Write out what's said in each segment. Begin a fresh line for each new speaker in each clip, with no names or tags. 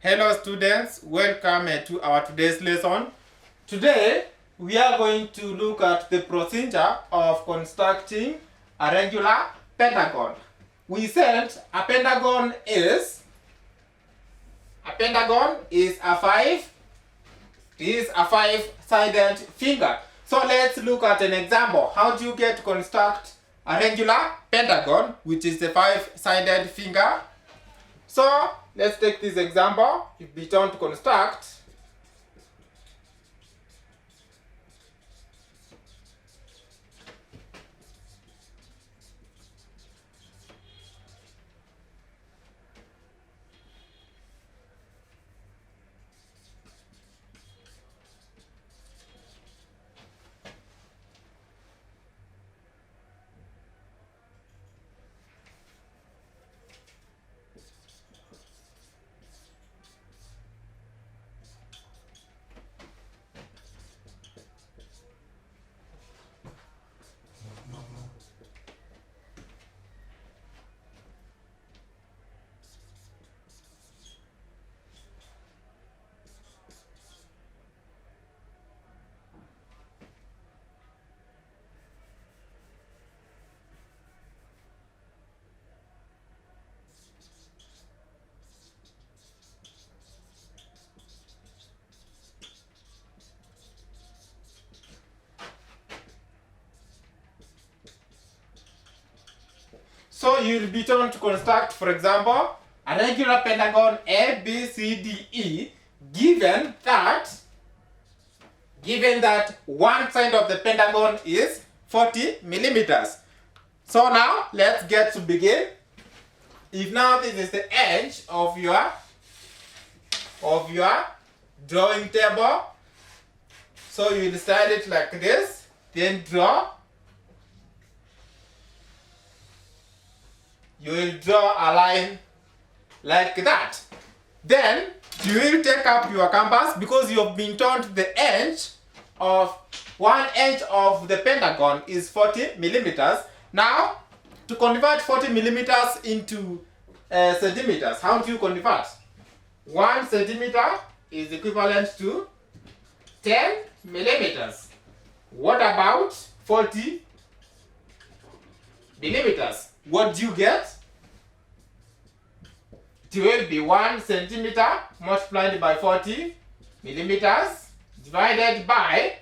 Hello students, welcome to our today's lesson. Today we are going to look at the procedure of constructing a regular pentagon. We said a pentagon is a five-sided finger. So let's look at an example. How do you get to construct a regular pentagon, which is a five-sided finger? So let's take this example. If we turn to construct, so you'll be told to construct, for example, a regular pentagon A, B, C, D, E, given that one side of the pentagon is 40 millimeters. So now let's get to begin. If now this is the edge of your drawing table, so you decide it like this, then draw. You will draw a line like that. Then you will take up your compass, because you have been told the edge of one edge of the pentagon is 40 millimeters. Now, to convert 40 millimeters into centimeters, how do you convert? 1 centimeter is equivalent to 10 millimeters. What about 40 millimeters? What do you get? It will be 1 centimeter multiplied by 40 millimeters divided by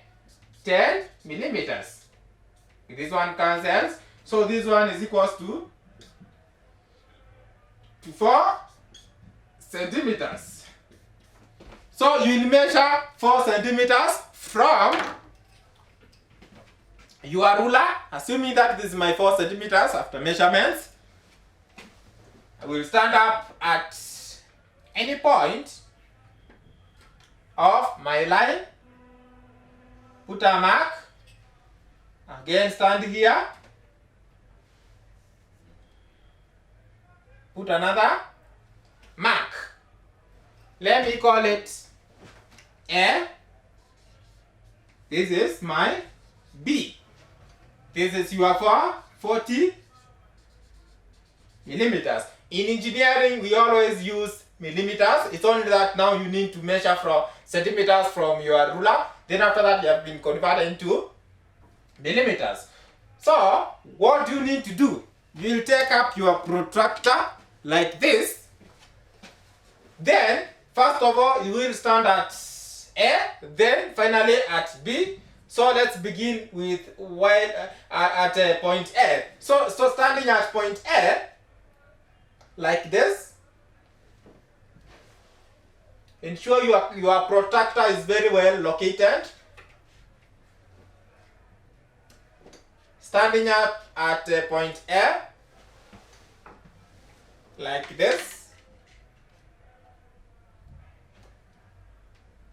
10 millimeters. This one cancels. So this one is equals to 4 centimeters. So you will measure 4 centimeters from your ruler, assuming that this is my 4 centimeters after measurements. I will stand up at any point of my line, put a mark, again stand here, put another mark. Let me call it A. This is my B. This is your 40 millimeters. In engineering, we always use millimeters. It's only that now you need to measure from centimeters from your ruler. Then after that, you have been converted into millimeters. So, what you need to do? You will take up your protractor like this. Then, first of all, you will stand at A, then finally at B. So let's begin with at point A. So standing at point A, like this, ensure your protractor is very well located. Standing up at point A, like this,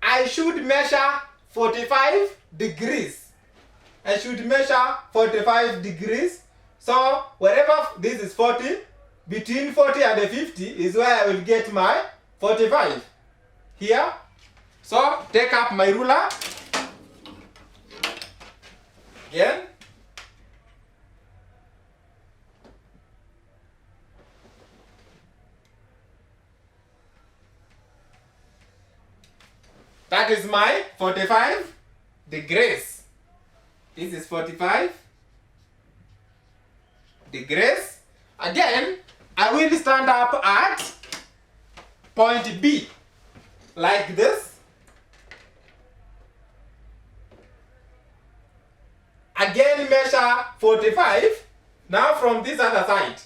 I should measure 45 degrees. I should measure 45 degrees. So wherever this is 40, between 40 and 50 is where I will get my 45. Here. So take up my ruler. Again. That is my 45 degrees. This is 45 degrees. Again, I will stand up at point B, like this. Again, measure 45. Now from this other side.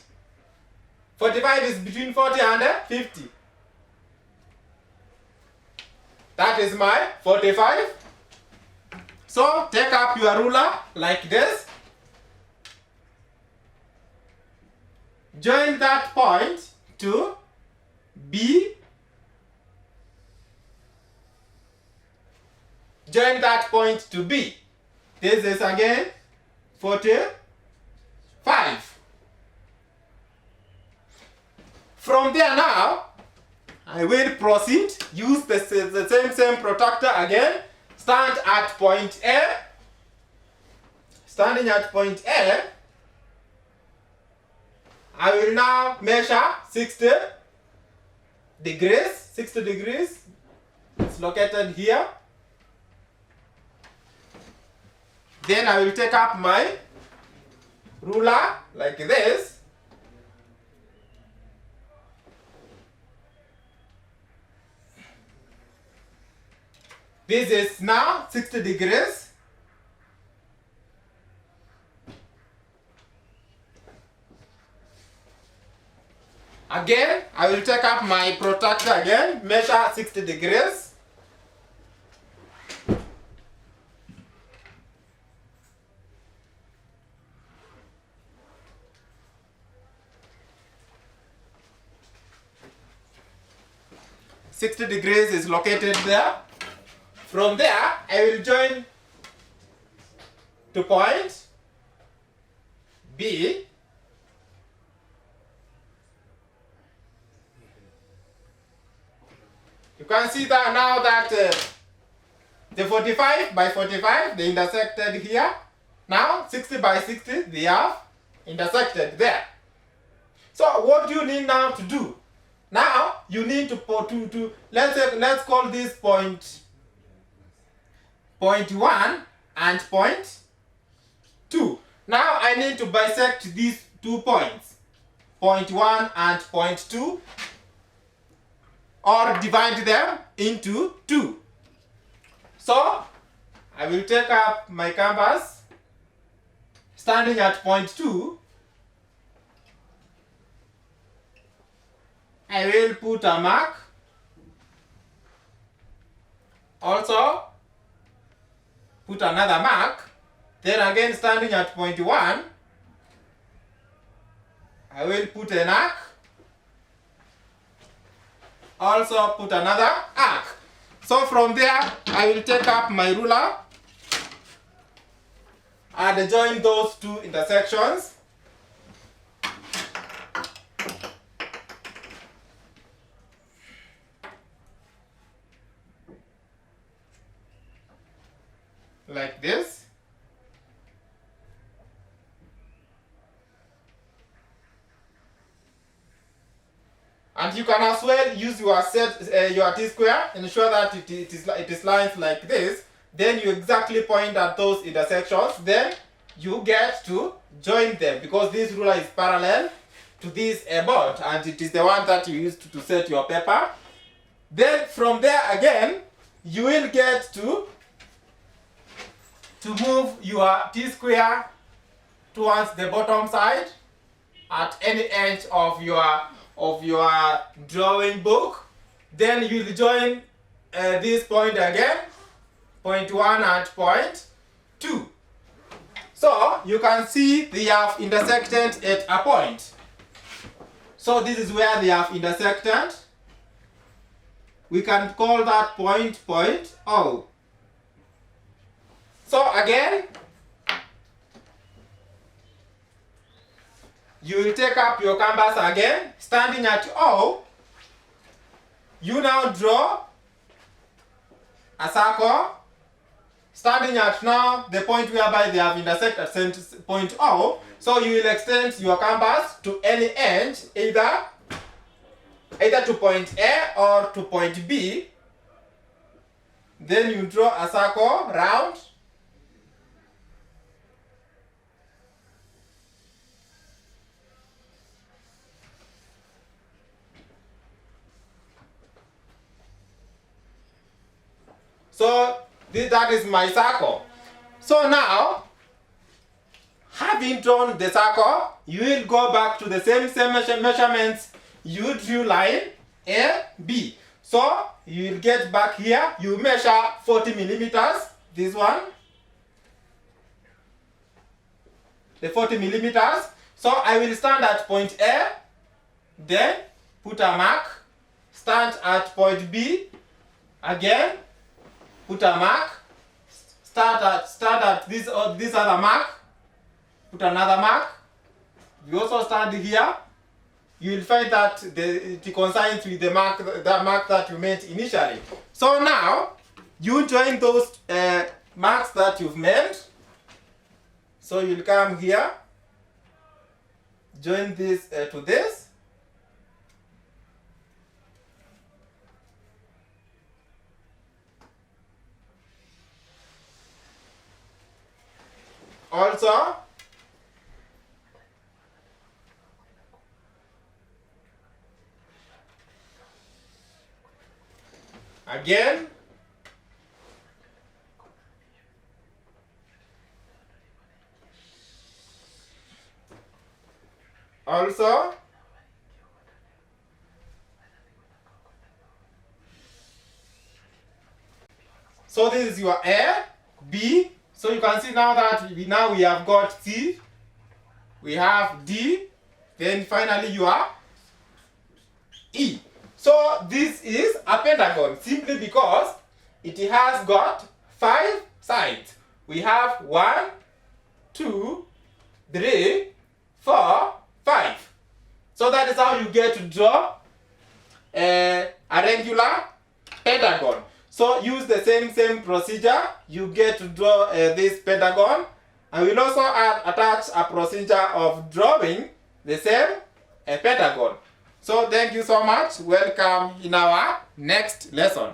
45 is between 40 and 50. That is my 45. So take up your ruler like this. Join that point to B. Join that point to B. This is again 45. From there now, I will proceed, use the same protractor again, stand at point A. Standing at point A, I will now measure 60 degrees. 60 degrees is located here. Then I will take up my ruler like this. This is now 60 degrees. Again, I will take up my protractor again, measure 60 degrees. .60 degrees is located there. From there, I will join to point B. You can see that now that the 45 by 45, they intersected here. Now 60 by 60, they have intersected there. So what do you need now to do? Now you need to let's call this point 1 and point 2. Now I need to bisect these 2 points, point 1 and point 2, or divide them into 2. So I will take up my canvas, standing at point 2. I will put a mark. Also put another mark. Then again, standing at point 1, I will put an arc. Also put another arc. So from there, I will take up my ruler and join those 2 intersections. Like this. And you can as well use your your T-square, ensure that it is lines like this. Then you exactly point at those intersections. Then you get to join them, because this ruler is parallel to this board, and it is the one that you use to set your paper. Then from there again, you will get to move your T-square towards the bottom side at any edge of your drawing book. Then you will join this point again, point 1 and point 2. So you can see they have intersected at a point. So this is where they have intersected. We can call that point O. So again, you will take up your canvas again, standing at O. You now draw a circle, standing at now the point whereby they have intersected at point O. So you will extend your canvas to any end, either to point A or to point B. Then you draw a circle round. So that is my circle. So now, having drawn the circle, you will go back to the same measurements you drew line A, B. So you will get back here, you measure 40 millimeters, this one, the 40 millimeters. So I will stand at point A, then put a mark, stand at point B, again, put a mark, start at this other mark, put another mark. You also stand here. You will find that it coincides with the mark that you made initially. So now you join those marks that you've made. So you'll come here, join this to this. Also, again, also, so this is your A, B. So you can see now that we have got C, we have D, then finally you are E. So this is a pentagon simply because it has got 5 sides. We have 1, 2, 3, 4, 5. So that is how you get to draw a regular pentagon. So use the same procedure. You get to draw this pentagon. And we'll also attach a procedure of drawing the same pentagon. So thank you so much. Welcome in our next lesson.